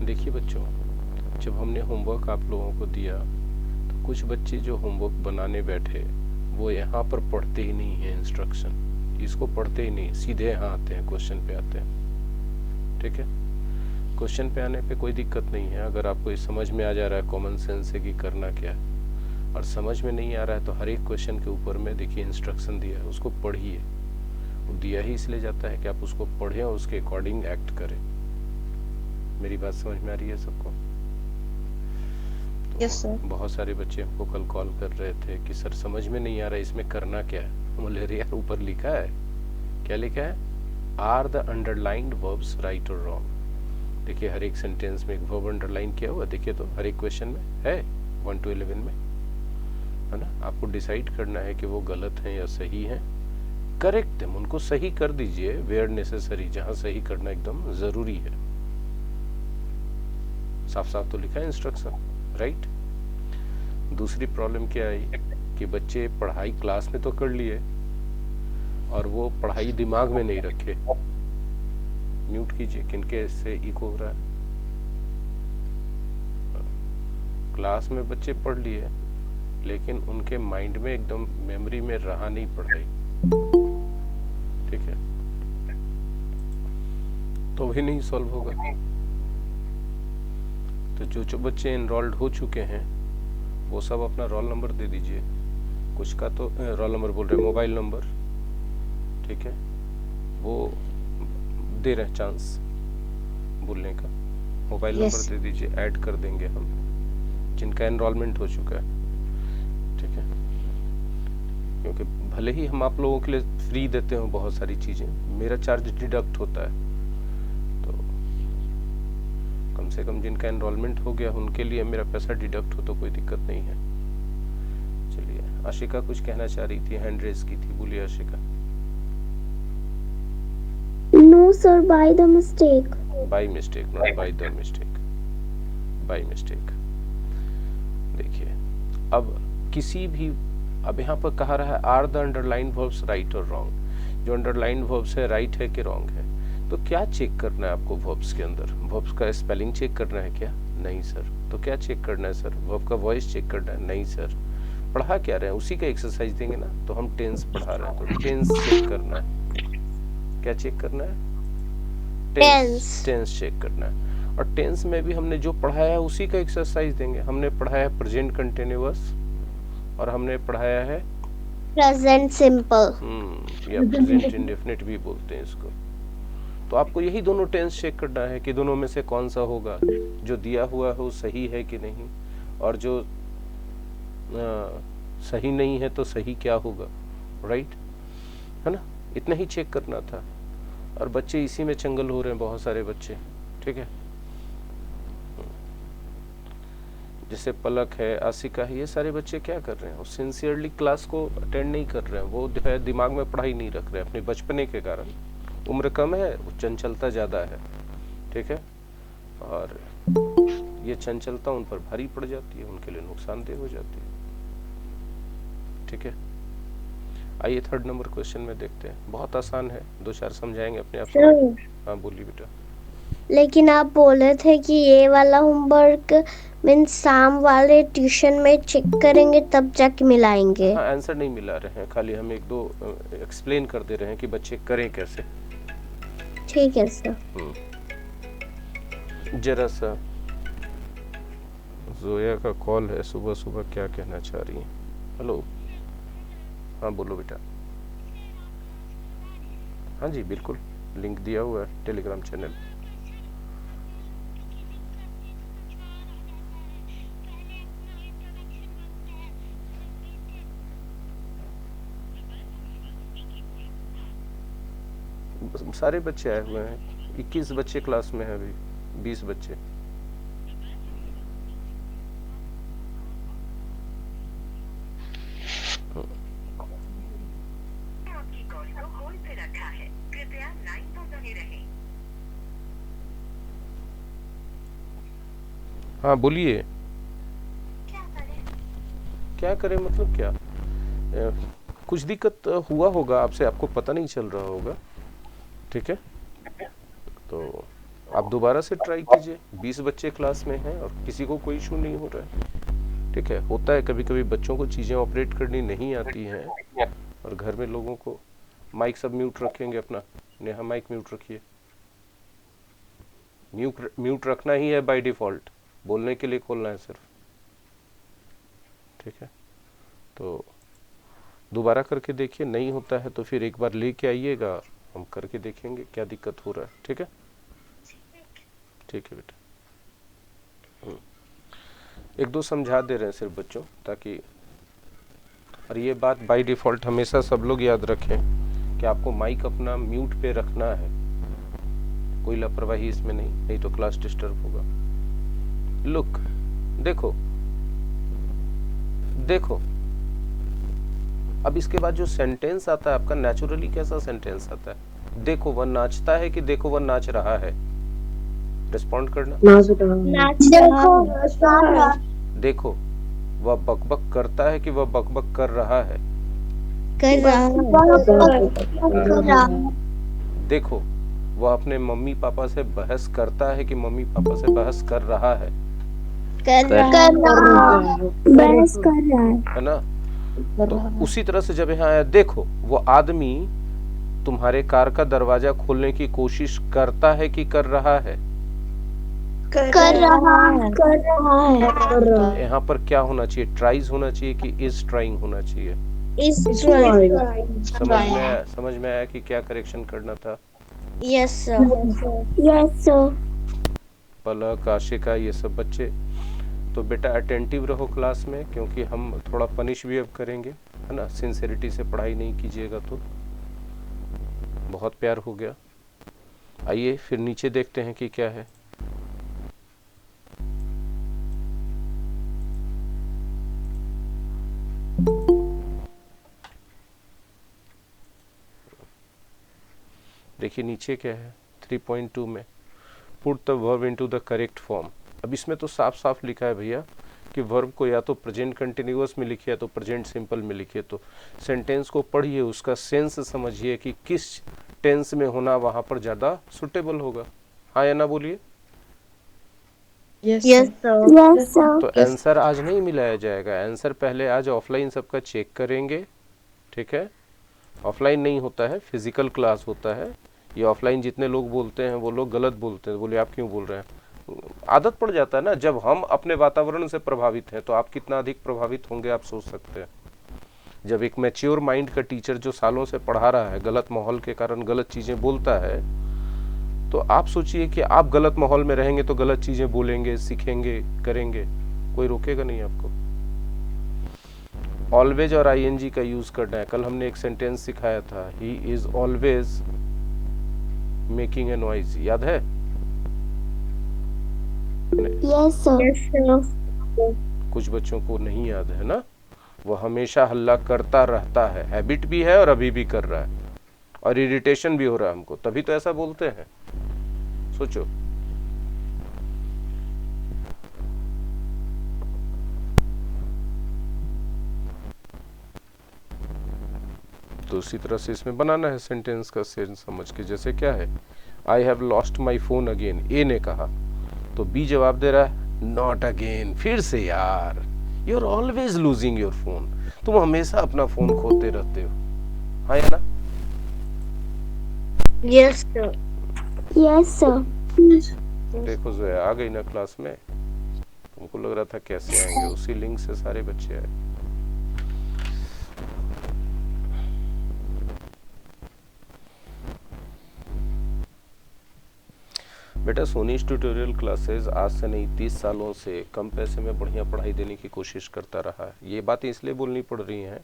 देखिए बच्चों, जब हमने होमवर्क आप लोगों को दिया तो कुछ बच्चे जो होमवर्क बनाने बैठे वो यहाँ पर पढ़ते ही नहीं है, इंस्ट्रक्शन इसको पढ़ते ही नहीं, सीधे यहाँ आते हैं, क्वेश्चन पे आते हैं। ठीक है, क्वेश्चन पे आने पे कोई दिक्कत नहीं है, अगर आपको ये समझ में आ जा रहा है, कॉमन सेंस है कि करना क्या है, और समझ में नहीं आ रहा है तो हर एक क्वेश्चन के ऊपर में देखिए इंस्ट्रक्शन दिया है, उसको पढ़िए। वो दिया ही इसलिए जाता है कि आप उसको पढ़ें और उसके अकॉर्डिंग एक्ट करें। मेरी बात समझ में आ रही है सबको? Yes sir. बहुत सारे बच्चे हमको कल कॉल कर रहे थे कि सर समझ में नहीं आ रहा इसमें करना क्या है। हम बोले अरे यार, ऊपर लिखा है, क्या लिखा है? Are the underlined verbs right और रॉन्ग। देखिए हर एक सेंटेंस में एक वर्ब अंडरलाइन किया हुआ, देखिए तो हर एक क्वेश्चन में है 1 to 11 में, है ना। आपको डिसाइड करना है कि वो गलत हैं या सही हैं। करेक्ट देम, उनको सही कर दीजिए वेयर नेसेसरी, जहां सही करना एकदम जरूरी है। साफ साफ तो लिखा है इंस्ट्रक्शन, राइट। दूसरी प्रॉब्लम क्या आई कि बच्चे पढ़ाई क्लास में तो कर लिए और वो पढ़ाई दिमाग में नहीं रखे। म्यूट कीजिए, किनके से इको हो रहा है? क्लास में बच्चे पढ़ लिए लेकिन उनके माइंड में एकदम मेमोरी में रहा नहीं पढ़ाई। ठीक है, तो भी नहीं सॉल्व होगा। तो जो बच्चे इनरोल्ड हो चुके हैं वो सब अपना रोल नंबर दे दीजिए। कुछ का तो रोल नंबर बोल रहे हैं, मोबाइल नंबर, ठीक है, वो दे रहे हैं चांस बोलने का। Mobile Yes. नंबर दे दीजिए, ऐड कर देंगे हम जिनका एनरोलमेंट हो चुका है। ठीक है, क्योंकि भले ही हम आप लोगों के लिए फ्री देते हो बहुत सारी चीज़ें, मेरा चार्ज डिडक्ट होता है, तो कम से कम जिनका एनरोलमेंट हो गया उनके लिए मेरा पैसा डिडक्ट हो तो कोई दिक्कत नहीं है। चलिए, आशिका कुछ कहना चाह रही थी, हैंड रेज की थी, बोलिए Ashika. No, sir, by the mistake. By mistake, not by the mistake, by mistake. देखिए, अब किसी भी, अब यहाँ पर कहा रहा है are the underline verbs right और रॉन्ग। जो अंडरलाइन वर्ब्स है राइट है कि रॉन्ग है, तो क्या चेक करना है आपको वर्ब्स के अंदर? वर्ब्स का स्पेलिंग चेक करना है क्या? नहीं सर। तो क्या चेक करना है सर? वर्ब का वॉइस चेक करना है? नहीं सर। पढ़ा क्या रहे हैं उसी का एक्सरसाइज देंगे ना, तो हम टेंस पढ़ा रहे हैं तो टेंस चेक करना है। क्या चेक करना है? टेंस। टेंस चेक करना है। और टेंस में भी हमने जो पढ़ाया है उसी का एक्सरसाइज देंगे। हमने पढ़ाया है प्रेजेंट कंटिन्यूअस और हमने पढ़ाया है प्रेजेंट सिंपल। या प्रेजेंट इंडेफिनिट भी बोलते हैं इसको। तो आपको यही दोनों टेंस चेक करना है कि दोनों में से कौन सा होगा, जो दिया हुआ है वो सही है कि नहीं, और जो सही नहीं है तो सही क्या होगा, राइट, है ना। इतना ही चेक करना था, और बच्चे इसी में चंगल हो रहे हैं, बहुत सारे बच्चे। ठीक है, जैसे पलक है, आशिका है, ये सारे बच्चे क्या कर रहे हैं? वो सिंसियरली क्लास को अटेंड नहीं कर रहे हैं, वो जो है दिमाग में पढ़ाई नहीं रख रहे हैं अपने बचपने के कारण। उम्र कम है, चंचलता ज़्यादा है। ठीक है, और ये चंचलता उन पर भारी पड़ जाती है, उनके लिए नुकसानदेह हो जाती है। ठीक है, आइए थर्ड नंबर क्वेश्चन में देखते हैं, बहुत आसान है, 2-4 समझाएंगे अपने आप समझ। हाँ बोलिए बेटा। लेकिन आप बोले थे कि ये वाला होमवर्क मीन्स शाम वाले ट्यूशन में चेक करेंगे तब जाके मिलाएंगे। हाँ, आंसर नहीं मिला रहे हैं, खाली हम 1-2 एक्सप्लेन कर दे रहे हैं कि बच्चे करें कैसे। ठीक है सर। जरा सा जोया का कॉल है, सुबह सुबह क्या कहना चाह रही हैं? हेलो, हाँ बोलो बेटा। हाँ जी बिल्कुल, लिंक दिया हुआ है टेलीग्राम चैनल। सारे बच्चे आए हुए हैं, 21 बच्चे क्लास में हैं अभी, 20 बच्चे। आपकी कॉल को होल्ड पे रखा है, कृपया लाइन पर बने रहें। हाँ बोलिए। क्या करें? क्या करें मतलब क्या? कुछ दिक्कत हुआ होगा आपसे, आपको पता नहीं चल रहा होगा। ठीक है, तो आप दोबारा से ट्राई कीजिए। 20 बच्चे क्लास में हैं और किसी को कोई इशू नहीं हो रहा है। ठीक है, होता है कभी कभी बच्चों को चीज़ें ऑपरेट करनी नहीं आती हैं और घर में लोगों को। माइक सब म्यूट रखेंगे अपना। नेहा माइक म्यूट रखिए। म्यूट रखना ही है बाय डिफ़ॉल्ट, बोलने के लिए खोलना है सिर्फ। ठीक है, तो दोबारा करके देखिए, नहीं होता है तो फिर एक बार लेके आइएगा, हम करके देखेंगे क्या दिक्कत हो रहा है। ठीक है, ठीक है बेटा। एक दो समझा दे रहे हैं सिर्फ बच्चों, ताकि, और ये बात बाय डिफ़ॉल्ट हमेशा सब लोग याद रखें कि आपको माइक अपना म्यूट पे रखना है, कोई लापरवाही इसमें नहीं तो क्लास डिस्टर्ब होगा। लुक, देखो देखो, अब इसके बाद जो सेंटेंस आता है आपका, नेचुरली कैसा सेंटेंस आता है? देखो वह नाचता है कि देखो वह नाच रहा है? रिस्पॉन्ड करना। देखो वह बकबक करता है कि वह बकबक कर रहा है? देखो वह अपने मम्मी पापा से बहस करता है कि मम्मी पापा से बहस कर रहा है? बहस कर रहा है ना? तो उसी तरह से जब यहाँ आया, देखो वो आदमी तुम्हारे कार का दरवाजा खोलने की कोशिश करता है कि कर रहा है? कर रहा है। यहाँ पर क्या होना चाहिए? ट्राइज होना चाहिए कि इज ट्राइंग होना चाहिए? समझ में आया कि क्या करेक्शन करना था? Yes sir. पलक, आशिका, ये सब बच्चे, तो बेटा अटेंटिव रहो क्लास में, क्योंकि हम थोड़ा पनिश भी अब करेंगे, है ना? सिंसेरिटी से पढ़ाई नहीं कीजिएगा तो बहुत प्यार हो गया। आइए फिर नीचे देखते हैं कि क्या है। देखिए नीचे क्या है 3.2 में, put the verb into the correct form. अब इसमें तो साफ साफ लिखा है भैया कि वर्ब को या तो प्रेजेंट कंटिन्यूअस में लिखिए या तो प्रेजेंट सिंपल में लिखिए। तो सेंटेंस को पढ़िए, उसका सेंस समझिए कि किस टेंस में होना वहां पर ज़्यादा सुटेबल होगा। हाँ या ना बोलिए? Yes sir. तो आंसर आज नहीं मिलाया जाएगा, आंसर पहले आज ऑफलाइन सबका चेक करेंगे। ठीक है, ऑफलाइन नहीं होता है, फिजिकल क्लास होता है। ये ऑफलाइन जितने लोग बोलते हैं वो लोग गलत बोलते हैं। बोले आप क्यों बोल रहे हैं? आदत पड़ जाता है ना, जब हम अपने वातावरण से प्रभावित हैं तो आप कितना अधिक प्रभावित होंगे आप सोच सकते हैं। जब एक मैच्योर माइंड का टीचर जो सालों से पढ़ा रहा है गलत माहौल के कारण गलत चीज़ें बोलता है, तो आप सोचिए कि आप गलत माहौल में रहेंगे तो गलत चीज़ें बोलेंगे, सीखेंगे, करेंगे, कोई रोकेगा नहीं आपको। ऑलवेज और आईएनजी का यूज करना है। कल हमने एक सेंटेंस सिखाया था, he is always making a noise, याद है? Yes sir. कुछ बच्चों को नहीं याद है ना। वो हमेशा हल्ला करता रहता है, हैबिट भी है और अभी भी कर रहा है, और इरिटेशन भी हो रहा है हमको, तभी तो ऐसा बोलते हैं। सोचो, तो उसी तरह से इसमें बनाना है सेंटेंस का सेंस समझ के। जैसे क्या है, I have lost my phone again, A ने कहा, तो बी जवाब दे रहा है नॉट अगेन, फिर से यार, you are always losing your phone, तुम हमेशा अपना फोन खोते रहते हो। हाँ या ना? Yes sir. Yes sir. देखो जोया आ गई ना क्लास में, तुमको लग रहा था कैसे आएंगे, उसी लिंक से सारे बच्चे आए। बेटा सोनीज ट्यूटोरियल क्लासेस आज से नहीं 30 सालों से कम पैसे में बढ़िया पढ़ाई देने की कोशिश करता रहा है। ये बातें इसलिए बोलनी पड़ रही हैं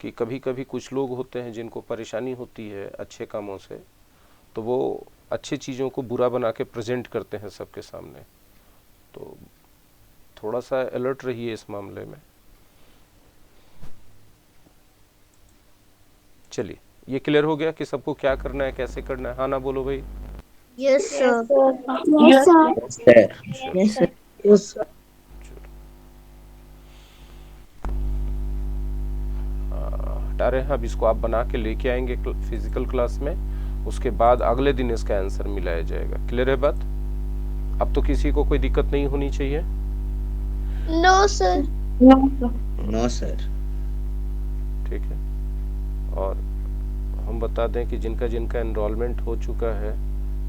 कि कभी कभी कुछ लोग होते हैं जिनको परेशानी होती है अच्छे कामों से, तो वो अच्छी चीज़ों को बुरा बना के प्रेजेंट करते हैं सबके सामने। तो थोड़ा सा अलर्ट रहिए इस मामले में। चलिए, ये क्लियर हो गया कि सबको क्या करना है, कैसे करना है? हाँ ना बोलो भाई। Yes sir. Yes sir. हटा रहे हैं। अब इसको आप बना के लेके आएंगे फिजिकल क्लास में, उसके बाद अगले दिन इसका आंसर मिलाया जाएगा। क्लियर है बात? अब तो किसी को कोई दिक्कत नहीं होनी चाहिए। No sir. No sir. ठीक है। और हम बता दें कि जिनका जिनका एनरोलमेंट हो चुका है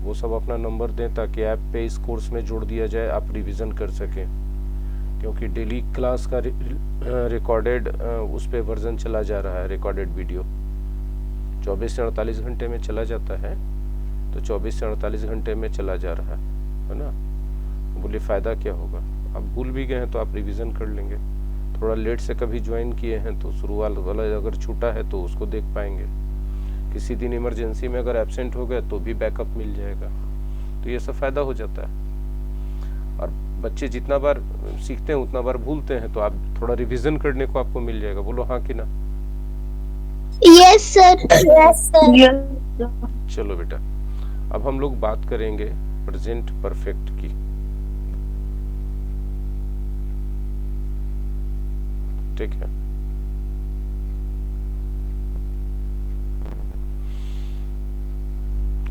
वो सब अपना नंबर दें ताकि ऐप पे इस कोर्स में जोड़ दिया जाए, आप रिवीजन कर सकें, क्योंकि डेली क्लास का रिकॉर्डेड उस पे वर्जन चला जा रहा है। रिकॉर्डेड वीडियो 24 से 48 घंटे में चला जाता है, तो 24 से 48 घंटे में चला जा रहा है ना। बोले फ़ायदा क्या होगा? आप भूल भी गए हैं तो आप रिवीजन कर लेंगे। थोड़ा लेट से कभी ज्वाइन किए हैं तो शुरुआत वाला अगर छूटा है तो उसको देख पाएंगे। किसी दिन इमरजेंसी में अगर एब्सेंट हो गए तो भी बैकअप मिल जाएगा। तो ये सब फ़ायदा हो जाता है। और बच्चे जितना बार सीखते हैं उतना बार भूलते हैं, तो आप थोड़ा रिवीजन करने को आपको मिल जाएगा। बोलो हाँ कि ना? Yes sir. Yes sir. चलो बेटा, अब हम लोग बात करेंगे प्रेजेंट परफेक्ट की। ठीक है।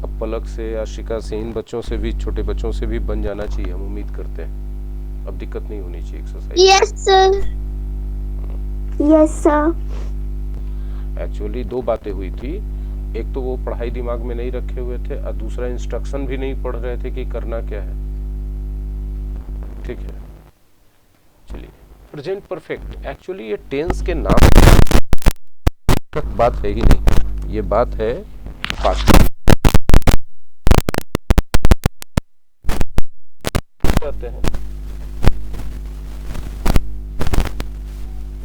अब पलक से, आशिका से, इन बच्चों से भी, छोटे बच्चों से भी बन जाना चाहिए, हम उम्मीद करते हैं। अब दिक्कत नहीं होनी चाहिए exercise. Yes sir. Yes sir. Actually दो बातें हुई थी, एक तो वो पढ़ाई दिमाग में नहीं रखे हुए थे और दूसरा इंस्ट्रक्शन भी नहीं पढ़ रहे थे कि करना क्या है। ठीक है, चलिए। प्रेजेंट परफेक्ट एक्चुअली ये टेंस के नाम तक बात है ही नहीं, ये बात है पास्ट। कहते हैं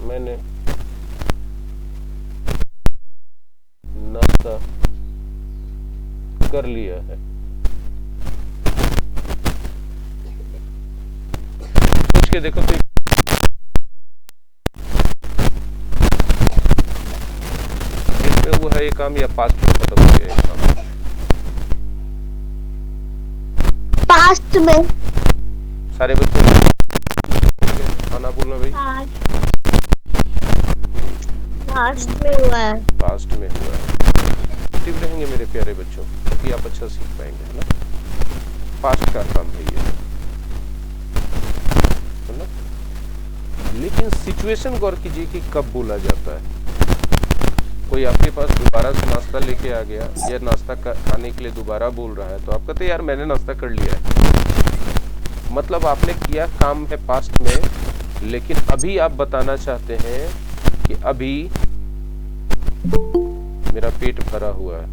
मैंने नाश्ता कर लिया है। सोच के देखो तो इसमें वो है ये काम या पास्ट में खत्म हो गया ये काम? पास्ट में। सारे बच्चों खाना बोलना भाई। पास्ट में हुआ है। पास्ट में हुआ है। एक्टिव रहेंगे मेरे प्यारे बच्चों, क्योंकि आप अच्छा सीख पाएंगे, है ना। पास्ट का काम है ये, है ना। लेकिन सिचुएशन गौर कीजिए कि कब बोला जाता है। कोई आपके पास दोबारा से नाश्ता लेके आ गया या नाश्ता खाने के लिए दोबारा बोल रहा है, तो आप कहते हैं यार मैंने नाश्ता कर लिया है। मतलब आपने किया काम है पास्ट में, लेकिन अभी आप बताना चाहते हैं कि अभी मेरा पेट भरा हुआ है।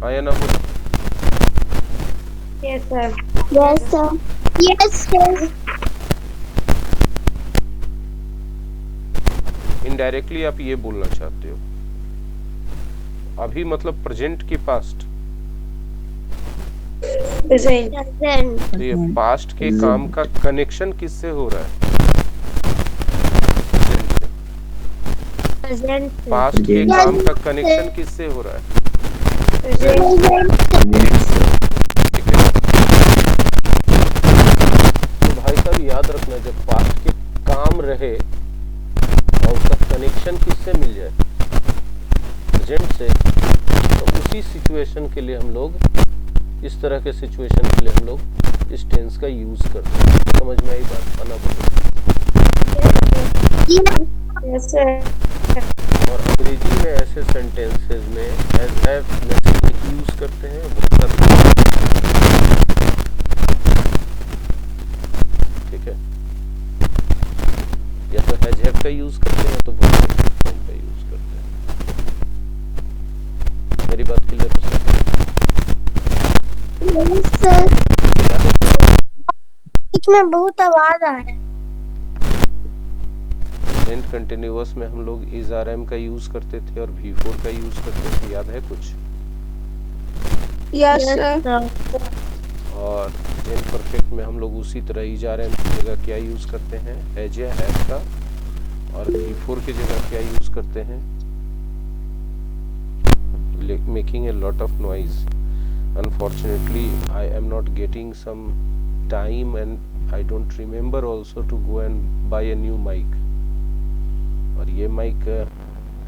हाँ या ना बोलो? Yes sir. Yes sir. Yes sir. Indirectly आप ये बोलना चाहते हो। अभी मतलब प्रेजेंट की पास्ट। प्रेजेंट। तो ये पास्ट के काम का कनेक्शन किससे हो रहा है? प्रेजेंट। पास्ट के काम का कनेक्शन किससे हो रहा है? ठीक है। तो भाई साहब याद रखना, जब पास्ट के काम रहे और उसका कनेक्शन किससे मिल जाए? प्रेजेंट से, तो उसी सिचुएशन के लिए हम लोग, इस तरह के सिचुएशन के लिए हम लोग इस टेंस का यूज करते हैं। समझ में आई बात? आना बोलो। Yes sir. और अंग्रेजी में ऐसे सेंटेंसेस में एज हैव यूज करते हैं, ठीक है। या तो हैज हैव का यूज करते हैं तो फॉर्म का यूज करते हैं। मेरी बात क्लियर हो सकती है? Yes sir. इसमें बहुत आवाज आ रहा है। प्रेजेंट कंटिन्यूअस में हम लोग इज आर एम का यूज करते थे और V4 का यूज करते थे, याद है कुछ? Yes sir. और प्रेजेंट परफेक्ट में हम लोग उसी तरह इज आर एम की जगह क्या यूज करते हैं? हैज या हैव का। और V4 की जगह क्या यूज करते हैं? Making a lot of noise. Unfortunately, I am not getting some time and I don't remember also to go and buy a new mic. और ये माइक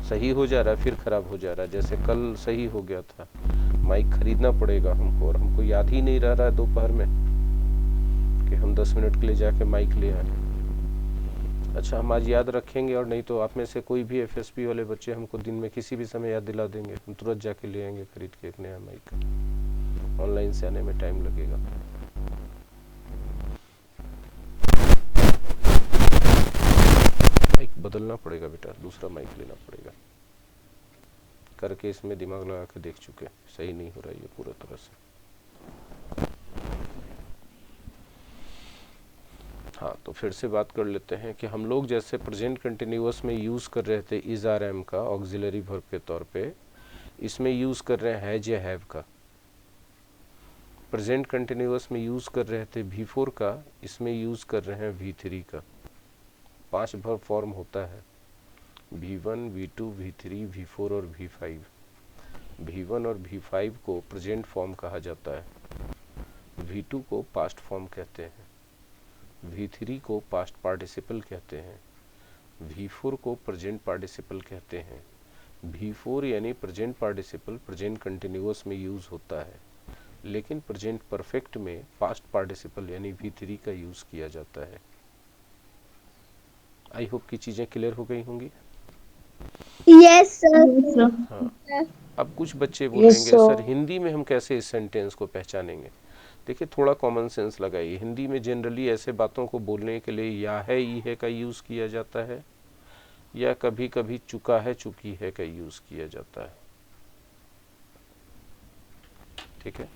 सही हो जा रहा है फिर खराब हो जा रहा है, जैसे कल सही हो गया था। माइक खरीदना पड़ेगा हमको, और हमको याद ही नहीं रह रहा है दोपहर में कि हम 10 मिनट के लिए जाके माइक ले आए। अच्छा, हम आज याद रखेंगे, और नहीं तो आप में से कोई भी एफएसपी वाले बच्चे हमको दिन में किसी भी समय याद दिला देंगे, हम तुरंत जाके ले आएंगे खरीद के एक नया माइक। ऑनलाइन से आने में टाइम लगेगा। माइक बदलना पड़ेगा बेटा, दूसरा माइक लेना पड़ेगा। करके इसमें दिमाग लगा के देख चुके, सही नहीं हो रहा है ये पूरा तरह से। हाँ, तो फिर से बात कर लेते हैं कि हम लोग जैसे प्रेजेंट कंटिन्यूअस में यूज़ कर रहे थे इज आर एम का ऑक्सिलरी वर्ब के तौर पे, इसमें यूज़ कर रहे हैं हैज या हैव का। प्रेजेंट कंटिन्यूअस में यूज़ कर रहे थे V4 का, इसमें यूज़ कर रहे हैं V3 का। 5 वर्ब फॉर्म होता है, V1, V2, V3, V4 और V5। V1 और V5 को प्रेजेंट फॉर्म कहा जाता है, V2 को पास्ट फॉर्म कहते हैं, V3 को पास्ट पार्टिसिपल कहते हैं, V4 को प्रेजेंट पार्टिसिपल कहते हैं। V4 यानी प्रेजेंट पार्टिसिपल प्रेजेंट कंटिन्यूअस में यूज़ होता है, लेकिन प्रेजेंट परफेक्ट में पास्ट पार्टिसिपल यानी V3 का यूज़ किया जाता है। आई होप की चीज़ें क्लियर हो गई होंगी। Yes sir. हाँ, अब कुछ बच्चे बोलेंगे सर हिंदी में हम कैसे इस सेंटेंस को पहचानेंगे। देखिए, थोड़ा कॉमन सेंस लगाइए। हिंदी में जनरली ऐसे बातों को बोलने के लिए या है ई है का यूज़ किया जाता है, या कभी कभी चुका है चुकी है का यूज़ किया जाता है। ठीक है,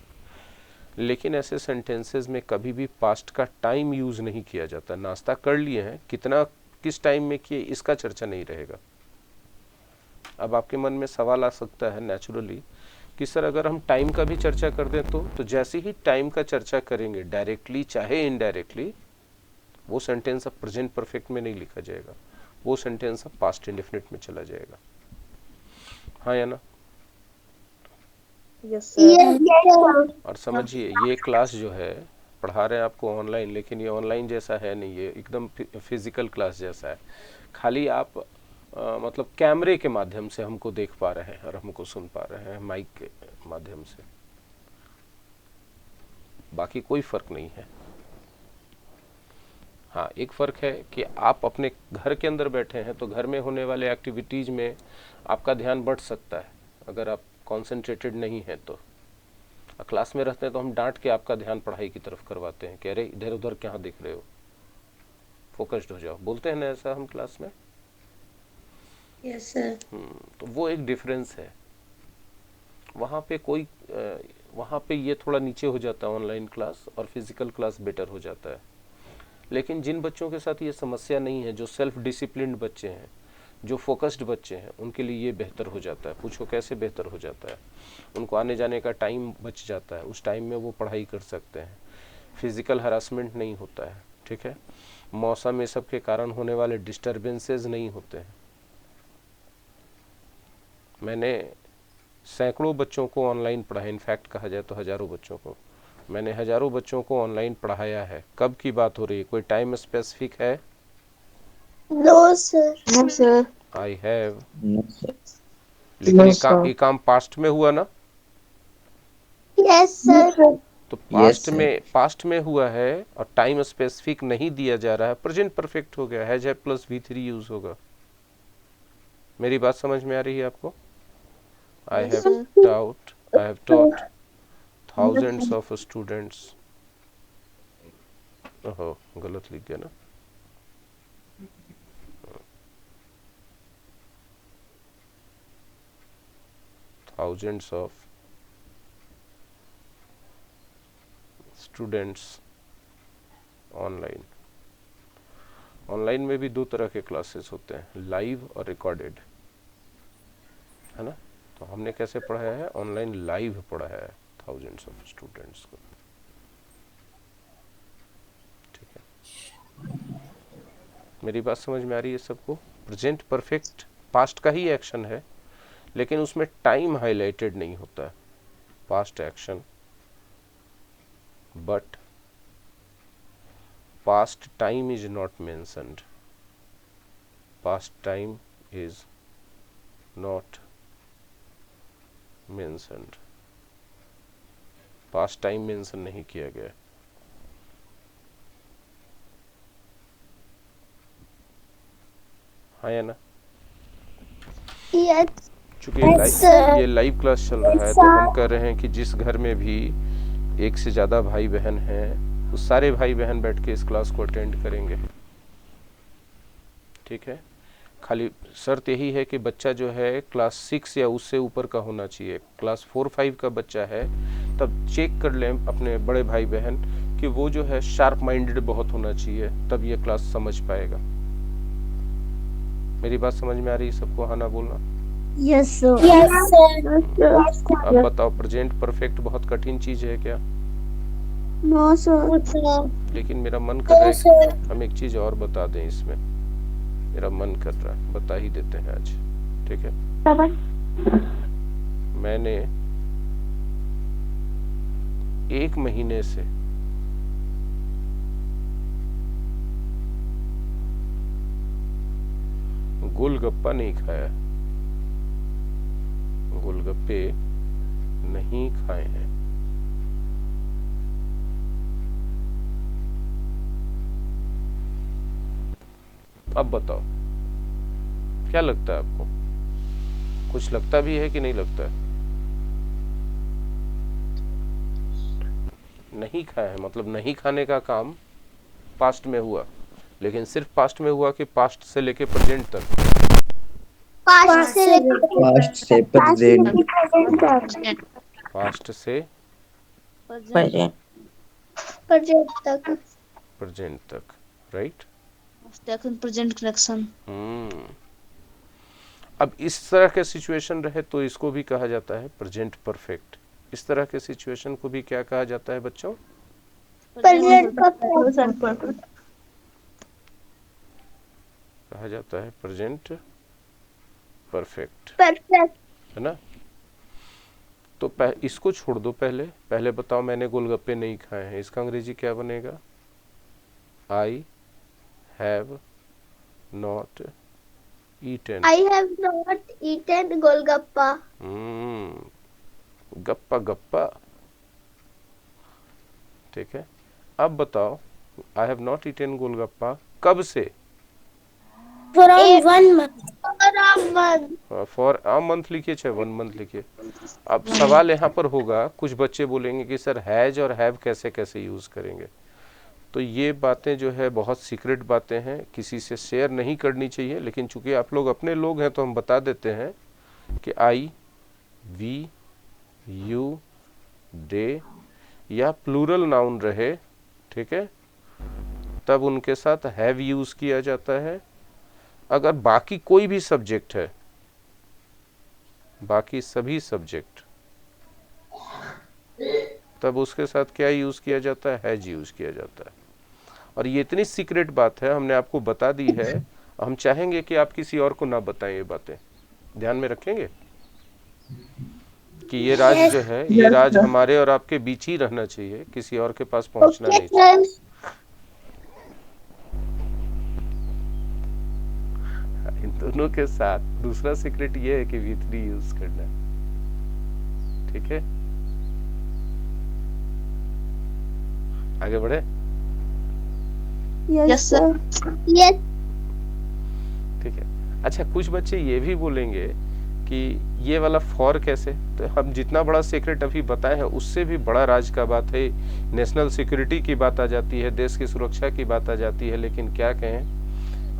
लेकिन ऐसे सेंटेंसेस में कभी भी पास्ट का टाइम यूज़ नहीं किया जाता। नाश्ता कर लिए हैं, कितना किस टाइम में किए इसका चर्चा नहीं रहेगा। अब आपके मन में सवाल आ सकता है नेचुरली कि सर अगर हम टाइम का भी चर्चा कर दें तो जैसे ही टाइम का चर्चा करेंगे डायरेक्टली चाहे इनडायरेक्टली, वो सेंटेंस अब प्रेजेंट परफेक्ट में नहीं लिखा जाएगा, वो सेंटेंस अब पास्ट इंडेफिनिट में चला जाएगा। हाँ या ना? Yes sir. और समझिए, ये क्लास जो है पढ़ा रहे हैं आपको ऑनलाइन, लेकिन ये ऑनलाइन जैसा है नहीं, ये एकदम फिजिकल क्लास जैसा है। खाली आप मतलब कैमरे के माध्यम से हमको देख पा रहे हैं और हमको सुन पा रहे हैं माइक के माध्यम से, बाकी कोई फर्क नहीं है। हाँ, एक फ़र्क है कि आप अपने घर के अंदर बैठे हैं तो घर में होने वाले एक्टिविटीज़ में आपका ध्यान बढ़ सकता है अगर आप कॉन्सेंट्रेटेड नहीं हैं तो। क्लास में रहते हैं तो हम डांट के आपका ध्यान पढ़ाई की तरफ करवाते हैं, कह रहे इधर उधर क्या देख रहे हो, फोकस्ड हो जाओ, बोलते हैं ना ऐसा हम क्लास में। Yes sir. तो वो एक डिफरेंस है। वहाँ पे ये थोड़ा नीचे हो जाता है ऑनलाइन क्लास, और फिजिकल क्लास बेटर हो जाता है। लेकिन जिन बच्चों के साथ ये समस्या नहीं है, जो सेल्फ डिसिप्लिन्ड बच्चे हैं, जो फोकस्ड बच्चे हैं, उनके लिए ये बेहतर हो जाता है। पूछो कैसे बेहतर हो जाता है? उनको आने जाने का टाइम बच जाता है, उस टाइम में वो पढ़ाई कर सकते हैं, फिजिकल हरासमेंट नहीं होता है। ठीक है, मौसम में सब के कारण होने वाले डिस्टर्बेंसेस नहीं होते हैं। मैंने सैकड़ों बच्चों को ऑनलाइन पढ़ाया, इनफैक्ट कहा जाए तो हज़ारों बच्चों को, मैंने हज़ारों बच्चों को ऑनलाइन पढ़ाया है। कब की बात हो रही है? कोई टाइम स्पेसिफिक है? No sir. No sir. I have. No, sir. लेकिन No, ये काम पास्ट में हुआ ना? Yes sir. तो Yes, sir. पास्ट में हुआ है और टाइम स्पेसिफिक नहीं दिया जा रहा है, प्रेजेंट परफेक्ट हो गया, हैज प्लस V3 यूज होगा। मेरी बात समझ में आ रही है आपको? I have taught thousands of students। ओहो, गलत लिख गया ना। thousands of students online. Online में भी दो तरह के क्लासेस होते हैं, लाइव और रिकॉर्डेड, है ना? तो हमने कैसे पढ़ाया है? ऑनलाइन लाइव पढ़ाया है थाउजेंड्स ऑफ स्टूडेंट्स को। ठीक है, मेरी बात समझ में आ रही है सबको? प्रेजेंट परफेक्ट पास्ट का ही एक्शन है, लेकिन उसमें टाइम हाईलाइटेड नहीं होता है। Past action but past time is not mentioned. Past time is not mentioned. Past time mention नहीं किया गया। हाँ या ना? Yes. चूंकि Yes, sir. ये लाइव क्लास चल रहा है तो हम कह रहे हैं कि जिस घर में भी एक से ज़्यादा भाई बहन हैं वो सारे भाई बहन बैठ के इस क्लास को अटेंड करेंगे। ठीक है, खाली शर्त यही है कि बच्चा जो है क्लास 6 या उससे ऊपर का होना चाहिए। क्लास 4-5 का बच्चा है तब चेक कर लें अपने बड़े भाई बहन कि वो जो है शार्प माइंडेड बहुत होना चाहिए, तब ये क्लास समझ पाएगा। मेरी बात समझ में आ रही है सबको? हाँ ना बोलना। Yes, sir. Yes, sir. अब बताओ, प्रेजेंट परफेक्ट बहुत कठिन चीज है क्या? No, sir. लेकिन मेरा मन कर रहा है कि हम एक चीज और बता दें इसमें, मेरा मन कर रहा है, बता ही देते हैं आज। ठीक है, मैंने 1 महीने से गोलगप्पा नहीं खाया, गोलगप्पे नहीं खाए हैं। अब बताओ क्या लगता है आपको? कुछ लगता भी है कि नहीं लगता है? नहीं खाया है मतलब नहीं खाने का काम पास्ट में हुआ, लेकिन सिर्फ पास्ट में हुआ कि पास्ट से लेके प्रेजेंट तक? Past से पास्ट से प्रेजेंट पास्ट से प्रेजेंट प्रेजेंट तक, राइट? Present connection. अब इस तरह के सिचुएशन रहे तो इसको भी कहा जाता है प्रेजेंट परफेक्ट। इस तरह के सिचुएशन को भी क्या कहा जाता है बच्चों? कहा जाता है प्रेजेंट परफेक्ट, है ना? तो इसको छोड़ दो, पहले बताओ मैंने गोलगप्पे नहीं खाए हैं, इसका अंग्रेजी क्या बनेगा? I have not eaten. I have not eaten golgappa. गप्पा गप्पा। ठीक है, अब बताओ I have not eaten golgappa कब से? For 1 month. For a month लिखिए चाहे 1 मंथ लिखिए। अब सवाल यहाँ पर होगा, कुछ बच्चे बोलेंगे कि सर हैज और हैव कैसे कैसे यूज करेंगे? तो ये बातें जो है बहुत सीक्रेट बातें हैं, किसी से शेयर नहीं करनी चाहिए, लेकिन चूंकि आप लोग अपने लोग हैं तो हम बता देते हैं कि आई, वी, यू, दे या प्लूरल नाउन रहे, ठीक है, तब उनके साथ हैव यूज किया जाता है। अगर बाकी कोई भी सब्जेक्ट है, बाकी सभी सब्जेक्ट, तब उसके साथ क्या यूज किया जाता है? हैज यूज किया जाता है। और ये इतनी सीक्रेट बात है, हमने आपको बता दी है, हम चाहेंगे कि आप किसी और को ना बताएं ये बातें। ध्यान में रखेंगे कि ये राज जो है, ये राज हमारे और आपके बीच ही रहना चाहिए, किसी और के पास पहुंचना नहीं चाहिए। इन दोनों के साथ दूसरा सीक्रेट ये है कि V3 यूज करना, ठीक है? आगे बढ़े? Yes sir. Yes. ठीक है। अच्छा, कुछ बच्चे ये भी बोलेंगे कि ये वाला फॉर कैसे? तो हम जितना बड़ा सीक्रेट अभी बताए हैं उससे भी बड़ा राज का बात है, नेशनल सिक्योरिटी की बात आ जाती है, देश की सुरक्षा की बात आ जाती है। लेकिन क्या कहें,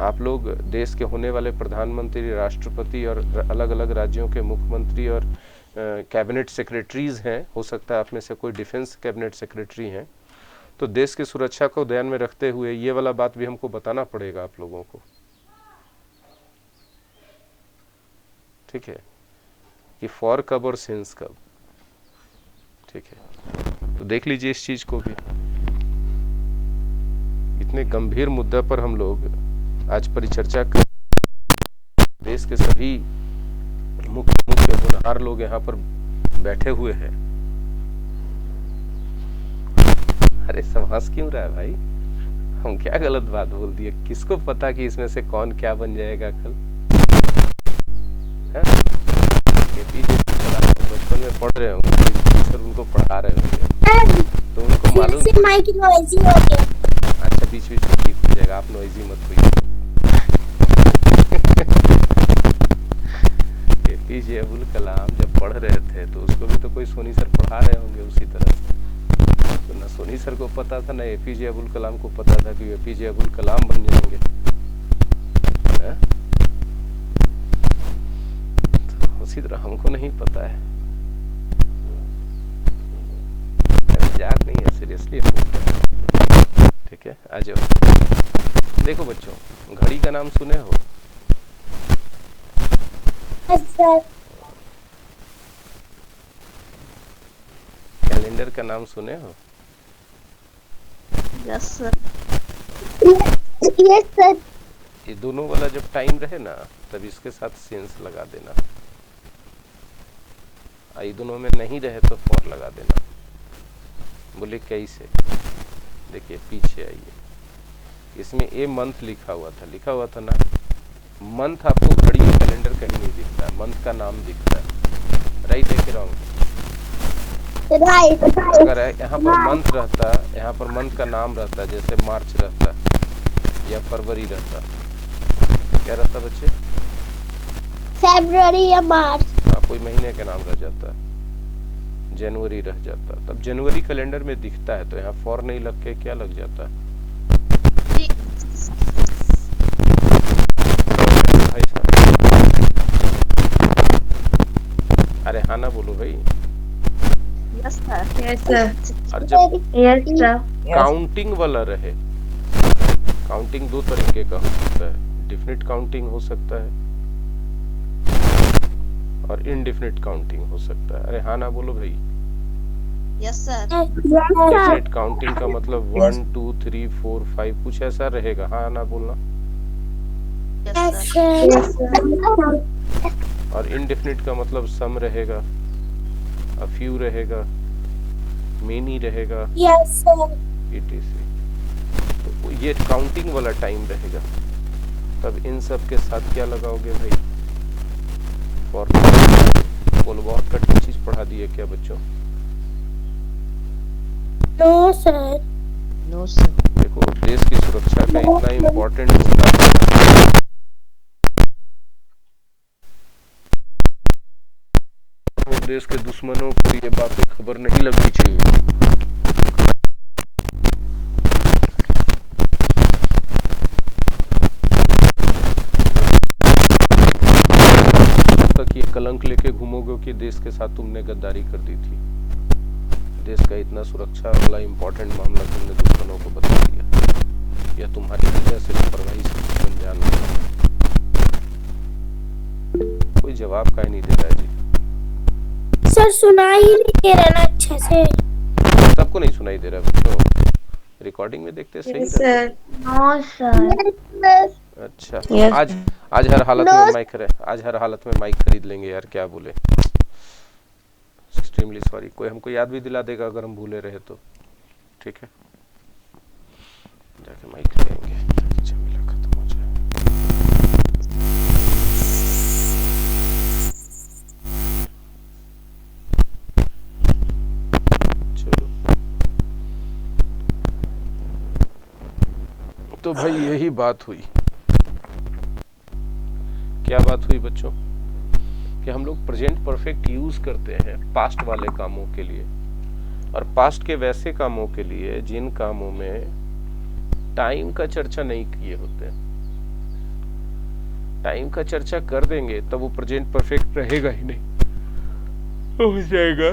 आप लोग देश के होने वाले प्रधानमंत्री, राष्ट्रपति और अलग अलग राज्यों के मुख्यमंत्री और कैबिनेट सेक्रेटरीज हैं, हो सकता है आप में से कोई डिफेंस कैबिनेट सेक्रेटरी हैं, तो देश की सुरक्षा को ध्यान में रखते हुए ये वाला बात भी हमको बताना पड़ेगा आप लोगों को, ठीक है, कि फॉर कब और सिंस कब, ठीक है? तो देख लीजिए इस चीज को भी। इतने गंभीर मुद्दा पर हम लोग आज परिचर्चा कर, देश के सभी मुख्य होनहार लोग यहाँ पर बैठे हुए हैं। अरे समास क्यों रहा है भाई? हम क्या गलत बात बोल दिए? किसको पता कि इसमें से कौन क्या बन जाएगा कल? है? बचपन में पढ़ रहे हो सर उनको पढ़ा रहे होंगे तो उनको मालूम फिर से माइक नॉइजी हो गया। अच्छा बीच बीच में ठीक हो जाएगा, आप नॉइजी मत होइए। एपीजे अब्दुल कलाम जब पढ़ रहे थे तो उसको भी तो कोई सोनी सर पढ़ा रहे होंगे उसी तरह से। तो ना सोनी सर को पता था ना एपीजे अब्दुल कलाम को पता था कि एपीजे अब्दुल कलाम बन जाएंगे। है? तो उसी तरह हमको नहीं पता है, मजाक नहीं है, सीरियसली। ठीक है, आ जाओ। देखो बच्चों, घड़ी का नाम सुने हो? कैलेंडर का नाम सुने हो? Yes sir. Yes sir. ये दोनों वाला जब टाइम रहे ना तब इसके साथ सेंस लगा देना, ये दोनों में नहीं रहे तो फॉर लगा देना। बोले कैसे? देखिए पीछे आइए, इसमें ए मंथ लिखा हुआ था ना। मंथ आपको घड़ी में कैलेंडर कहीं नहीं दिखता है, मंथ का नाम दिखता है। राइट है कि रॉन्ग? राइट। अगर यहाँ पर मंथ रहता, यहाँ पर मंथ का नाम रहता, जैसे मार्च रहता या फरवरी रहता, क्या रहता बच्चे? फरवरी या मार्च। हाँ, कोई महीने का नाम रह जाता, जनवरी रह जाता, तब जनवरी कैलेंडर में दिखता है। तो यहाँ फॉर नहीं लग के क्या लग जाता है? अरे हाँ ना बोलो भाई। Yes sir. Yes sir. और जब यस सर। काउंटिंग वाला रहे, काउंटिंग दो तरीके का हो सकता है, डिफिनिट काउंटिंग हो सकता है और इनडिफिनिट काउंटिंग हो सकता है। अरे हाँ ना बोलो भाई। Yes sir. डिफिनिट काउंटिंग का मतलब 1 2 3 4 5 कुछ ऐसा रहेगा। हाँ ना बोलना। Yes sir. और इनडिफिनिट का मतलब सम रहेगा, अ फ्यू रहेगा, मेनी रहेगा, यस सर। etc। तो ये काउंटिंग वाला टाइम रहेगा। तब इन सब के साथ क्या लगाओगे भाई? फॉर। बोलो, बहुत कठिन चीज पढ़ा दी है क्या बच्चों? No sir. No sir. देखो, देश की सुरक्षा का इतना इम्पोर्टेंट होता है, देश के दुश्मनों को ये बातें खबर नहीं लगनी चाहिए। तक ये कलंक लेके घूमोगे कि देश के साथ तुमने गद्दारी कर दी थी। देश का इतना सुरक्षा वाला इम्पोर्टेंट मामला तुमने दुश्मनों को बता दिया, या तुम्हारी वजह से लापरवाही से दुश्मन जान गए। कोई जवाब का ही नहीं दे रहा है जी। सर सुनाई नहीं दे रहा ना अच्छे से। सबको नहीं सुनाई दे रहा बच्चों? रिकॉर्डिंग में देखते सही यस रहता। सर। No sir. अच्छा, Yes. आज हर हालत में माइक आज हर हालत में माइक खरीद लेंगे यार, क्या बोले। Extremely sorry. कोई हमको याद भी दिला देगा अगर हम भूले रहे तो। ठीक है, जाके माइक ले आएंगे, झमेला खत्म हो जाए। चलो, तो भाई यही बात हुई। क्या बात हुई बच्चों? कि हम लोग प्रेजेंट परफेक्ट यूज करते हैं पास्ट वाले कामों के लिए, और पास्ट के वैसे कामों के लिए जिन कामों में टाइम का चर्चा नहीं किए होते। टाइम का चर्चा कर देंगे तब वो प्रेजेंट परफेक्ट रहेगा ही नहीं, हो जाएगा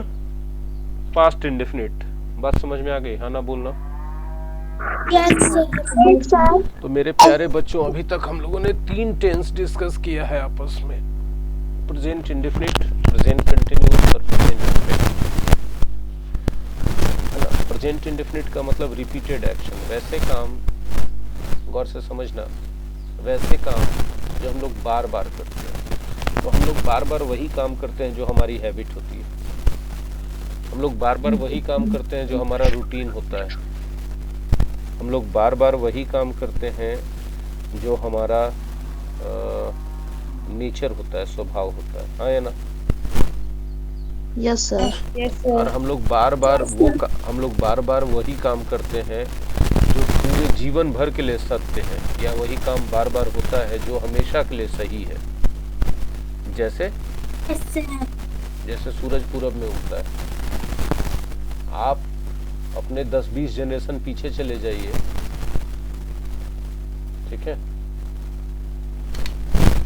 पास्ट इंडेफिनिट। बात समझ में आ गई? हाँ ना बोलना। Yes sir. तो मेरे प्यारे बच्चों, अभी तक हम लोगों ने 3 टेंस डिस्कस किया है आपस में, प्रेजेंट इंडेफिनिट, प्रेजेंट कंटिन्यूअस और प्रेजेंट परफेक्ट। है ना? प्रेजेंट इंडेफिनिट का मतलब रिपीटेड एक्शन, वैसे काम, गौर से समझना, वैसे काम जो हम लोग बार बार करते हैं। तो हम लोग बार बार वही काम करते हैं जो हमारी हैबिट होती है। हम लोग बार बार वही काम करते हैं जो हमारा रूटीन होता है। हम लोग बार बार वही काम करते हैं जो हमारा नेचर होता है, स्वभाव होता है। हाँ या ना? Yes, sir. और हम लोग बार बार वही काम करते हैं जो पूरे जीवन भर के लिए सत्य है, या वही काम बार बार होता है जो हमेशा के लिए सही है। जैसे सूरज पूरब में उगता है। आप अपने 10-20 जनरेशन पीछे चले जाइए, ठीक है,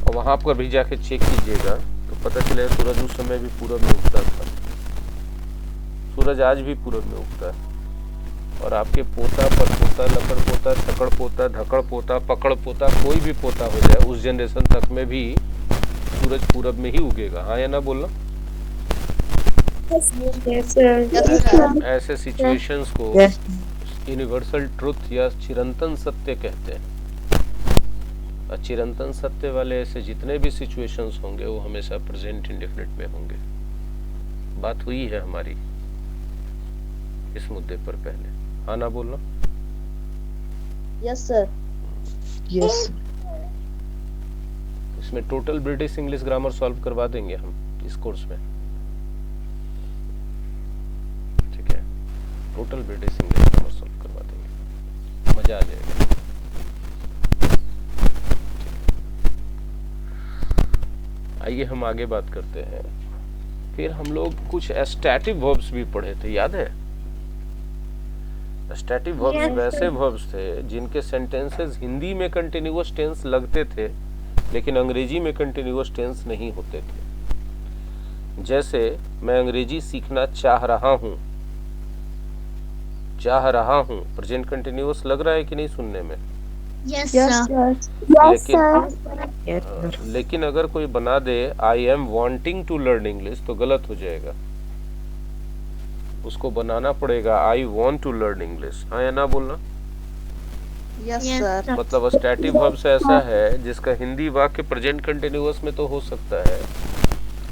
और वहां पर भी जाके चेक कीजिएगा तो पता चलेगा सूरज उस समय भी पूरब में उगता था। सूरज आज भी पूरब में उगता है। और आपके पोता, परपोता, लकड़ पोता, चकड़ पोता, धकड़ पोता, पकड़ पोता, कोई भी पोता हो जाए, उस जनरेशन तक में भी सूरज पूरब में ही उगेगा। हाँ या ना बोलना? ऐसे सिचुएशंस को यूनिवर्सल ट्रुथ या चिरंतन सत्य कहते हैं। और चिरंतन सत्य वाले ऐसे जितने भी सिचुएशंस होंगे वो हमेशा प्रेजेंट इंडेफिनिट में होंगे। बात हुई है हमारी इस मुद्दे पर पहले। हाँ ना बोलना? Yes, sir. Yes. इसमें total British English grammar solve करवा देंगे हम इस कोर्स में, ठीक है? Total British English grammar solve करवा देंगे, मजा आ जाएगा। आइए हम आगे बात करते हैं। फिर हम लोग कुछ एस्टैटिव वर्ब्स भी पढ़े थे, याद है? एस्टैटिव वर्ब्स वैसे वर्ब्स थे जिनके सेंटेंसेस हिंदी में कंटिन्यूअस टेंस लगते थे लेकिन अंग्रेजी में कंटिन्यूअस टेंस नहीं होते थे। जैसे मैं अंग्रेजी सीखना चाह रहा हूं। चाह रहा हूं प्रेजेंट कंटिन्यूअस लग रहा है कि नहीं सुनने में? Yes, लेकिन अगर कोई बना दे I am wanting to learn English तो गलत हो जाएगा। उसको बनाना पड़ेगा I want to learn English. हाँ या ना बोलना? Yes, sir. मतलब स्टैटिव वर्ब्स ऐसा है जिसका हिंदी वाक्य प्रेजेंट कंटिन्यूअस में तो हो सकता है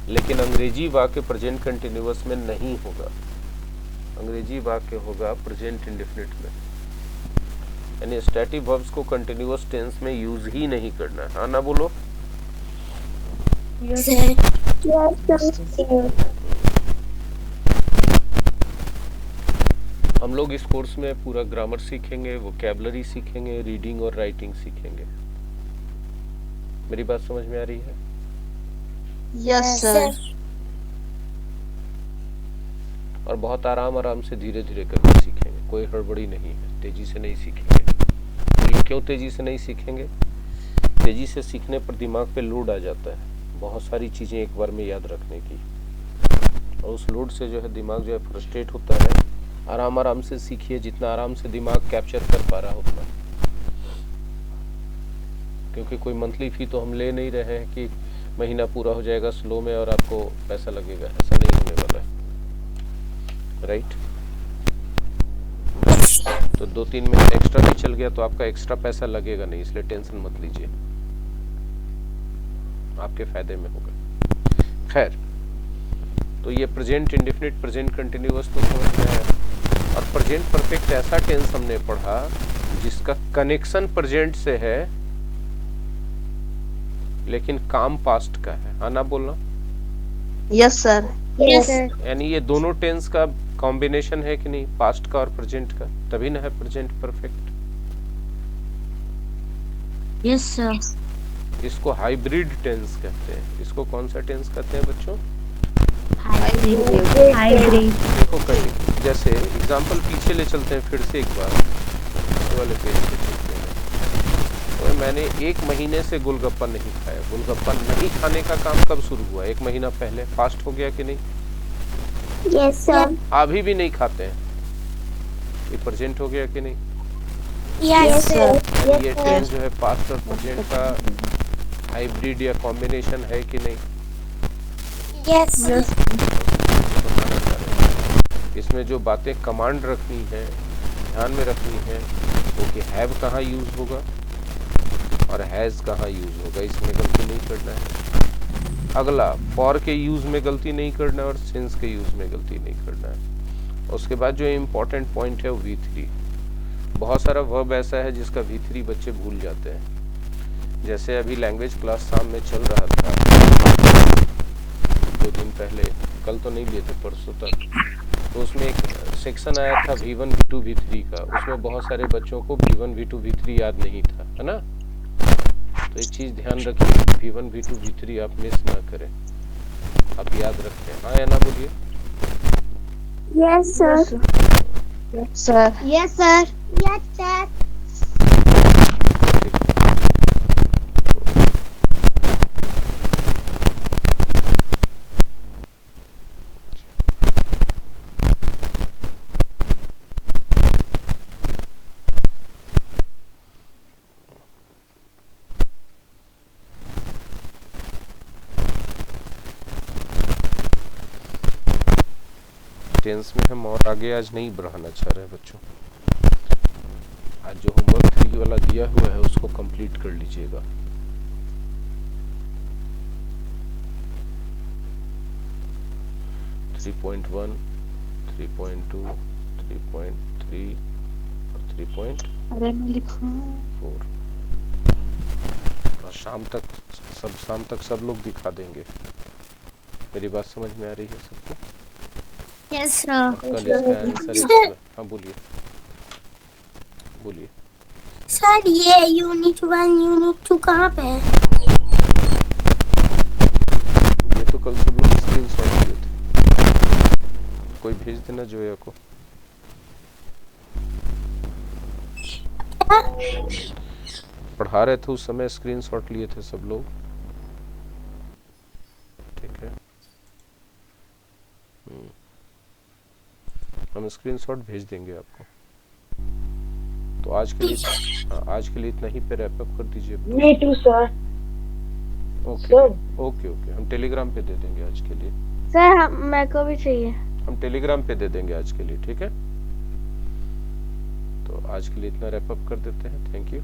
लेकिन अंग्रेजी वाक्य प्रेजेंट कंटिन्यूअस में नहीं होगा। अंग्रेजी वाक्य होगा प्रेजेंट इंडेफिनिट में। यानी स्टैटिव वर्ब्स को कंटिन्यूअस टेंस में यूज ही नहीं करना है। हाँ ना बोलो? हम लोग इस कोर्स में पूरा ग्रामर सीखेंगे, वोकैबुलरी सीखेंगे, रीडिंग और राइटिंग सीखेंगे। मेरी बात समझ में आ रही है? Yes, sir. और बहुत आराम से धीरे धीरे करके सीखेंगे, कोई हड़बड़ी नहीं है, तेजी से नहीं सीखेंगे। बोलिए क्यों तेजी से नहीं सीखेंगे? तेजी से सीखने पर दिमाग पे लोड आ जाता है, बहुत सारी चीजें एक बार में याद रखने की, और उस लोड से जो है दिमाग जो है फ्रस्ट्रेट होता है। आराम से सीखिए, जितना आराम से दिमाग कैप्चर कर पा रहा होता है। क्योंकि कोई मंथली फी तो हम ले नहीं रहे हैं कि महीना पूरा हो जाएगा स्लो में और आपको पैसा लगेगा, ऐसा नहीं होने वाला है, राइट? तो 2-3 महीने एक्स्ट्रा भी चल गया तो आपका एक्स्ट्रा पैसा लगेगा नहीं, इसलिए टेंशन मत लीजिए, आपके फायदे में होगा। खैर, तो ये प्रेजेंट इंडेफिनिट, प्रेजेंट कंटिन्यूअस तो समझ में आया। और प्रेजेंट परफेक्ट ऐसा टेंस हमने पढ़ा जिसका कनेक्शन प्रेजेंट से है लेकिन काम पास्ट का है। हाँ ना बोलना? Yes, sir. यानी ये दोनों टेंस का कॉम्बिनेशन है कि नहीं, पास्ट का और प्रेजेंट का, तभी ना है प्रेजेंट परफेक्ट। Yes, sir. इसको हाइब्रिड टेंस कहते हैं। इसको कौन सा टेंस कहते हैं बच्चों? Hybrid. देखो कहीं, जैसे एग्जांपल पीछे ले चलते हैं फिर से एक बार, इस वाले पेज पे चलते हैं। तो मैंने 1 महीने से गोलगप्पा नहीं खाया। गोलगप्पा नहीं खाने का काम कब शुरू हुआ? 1 महीना पहले। फास्ट हो गया कि नहीं? Yes, sir. अभी भी नहीं खाते हैं, ये प्रेजेंट हो गया कि नहीं? Yes, sir. ये टेंस जो है पास्ट और प्रेजेंट का हाइब्रिड या कॉम्बिनेशन है कि नहीं? Yes, sir. इसमें जो बातें कमांड रखनी है, ध्यान में रखनी है, वो कि हैव कहाँ यूज होगा और हैज कहाँ यूज होगा, इसमें गलती नहीं करना है। अगला, फॉर के यूज में गलती नहीं करना है और सिंस के यूज में गलती नहीं करना है। उसके बाद जो इम्पोर्टेंट पॉइंट है वो V3। बहुत सारा वर्ब ऐसा है जिसका V3 बच्चे भूल जाते हैं। जैसे अभी लैंग्वेज क्लास शाम में चल रहा था 2 दिन पहले, कल तो नहीं लिए थे, परसों तक। तो उसमें एक सेक्शन आया था V1 V2 V3 का, उसमें बहुत सारे बच्चों को V1 V2 V3 याद नहीं था, है ना। तो एक चीज ध्यान रखिए, V1 V2 V3 आप मिस ना करें, आप याद रखें। हाँ या ना बोलिए। Yes sir. Sir yes sir. Yes sir. Tense में हम और आगे आज नहीं बढ़ाना चाह रहे बच्चों। आज जो होमवर्क 3 वाला दिया हुआ है उसको कंप्लीट कर लीजिएगा। थ्री 3.1, 3.2, 3.3 और 3.4। अरे मैं लिखूं। और शाम तक सब लोग दिखा देंगे। मेरी बात समझ में आ रही है सबको? Yes sir. और कल इसका आंसर हाँ बोलिए बोलिए। सर ये यूनिट 1 यूनिट 2 कहाँ पे है? ये तो कल सब लोग स्क्रीनशॉट लिए थे, कोई भेज देना जोया को। पढ़ा रहे थे उस समय स्क्रीनशॉट लिए थे सब लोग, ठीक है। हम स्क्रीनशॉट भेज देंगे आपको। तो आज के लिए इतना ही पे रैप अप कर दीजिए। Me too, sir. ओके हम टेलीग्राम पे दे देंगे आज के लिए। सर मेरे को भी चाहिए। हम टेलीग्राम पे दे देंगे आज के लिए, ठीक है। तो आज के लिए इतना रैप अप कर देते हैं। Thank you.